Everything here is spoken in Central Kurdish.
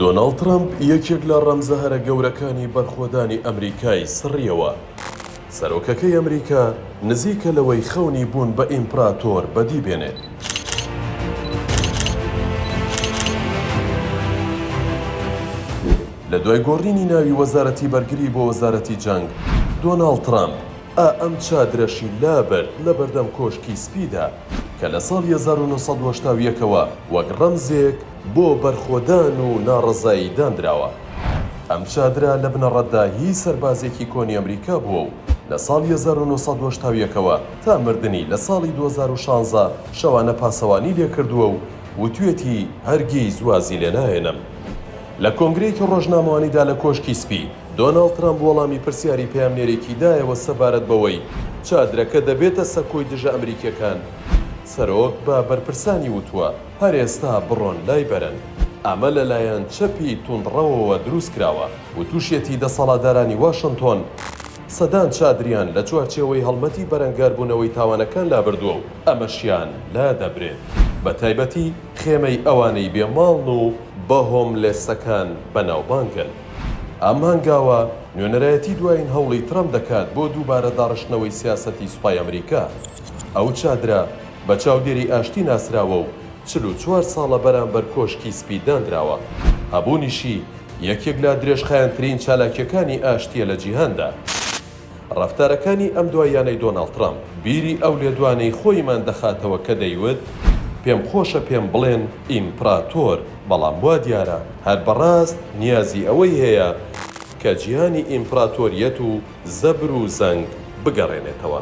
دۆناڵد ترامپ یەکێک لە ڕەمزە گەورەکانی بەرخۆدانی ئەمریکای سڕیەوە. سەرۆکەکەی ئەمریکا نزیکە لەوەی خەونی بوون بە ئیمپراتۆر بەدی بێنێت. لە دوای گۆڕینی ناوی وەزارەتی بەرگری بۆ وەزارەتی جەنگ، دۆناڵد ترامپ ئەم چادرەشی لابرد لە بەردەم کۆشکی سپیدا کە لە ساڵی 1970ەوە وەک ڕەمزێک بۆ بەرخۆدان و ناڕەزایی دانراوە. ئەم چادرە لە بنەڕەتدا هی سەربازێکی کۆنی ئەمریکا بووە و لە ساڵی 1970ەوە تا مردنی لە ساڵی 2016 شەوانە پاسەوانی لێکردووە و وتوێتی هەرگیز وازی لێ ناهێنم. لە کۆنگرەیەکی ڕۆژنامەوانیدا لە کۆشکی سپی، دۆناڵد ترامپ وەڵامی پرسیاری پەیامنێرێکی دایەوە سەبارەت بەوەی چادرەکە دەبێتە سەکۆی دژە ئەمریکیەکان. سەرۆک بە بەرپرسانی وتووە هەر ئێستا بڕۆن لای بەرن. ئەمە لەلایەن چەپی توندڕەوەوە دروست کراوە و تووشێتی دەسەڵاتدارانی واشنتۆن سەدان چادریان لە چوارچێوەی هەڵمەتی بەرەنگاربوونەوەی تاوانەکان لابردووە و ئەمەشیان لا دەبرێت، بە تایبەتی خێمەی ئەوانەی بێماڵن و بە هۆملێسەکان بەناوبانگن. ئەم هەنگاوە نوێنەرایەتی دوایین هەوڵی ترامپ دەکات بۆ دووبارە داڕشتنەوەی سیاسەتی سوپای ئەمریکا. ئەو چادرە بە چاودێری ئاشتی ناسراوە و 44 ساڵە بەرامبەر کۆشکی سپی دانراوە. هەبوونیشی یەکێک لە درێژخایەنترین چالاکیەکانی ئاشتیە لە جیهاندا. ڕەفتارەکانی ئەم دواییانەی دۆناڵد ترامپ بیری ئەو لێدوانەی خۆیمان دەخاتەوە کە دەیوت پێم خۆشە پێم بڵێن ئیمپراتۆر، بەڵام وا دیارە هەر بەڕاست نیازی ئەوەی هەیە کە جیهانی ئیمپراتۆریەت و زەبر و زەنگ بگەڕێنێتەوە.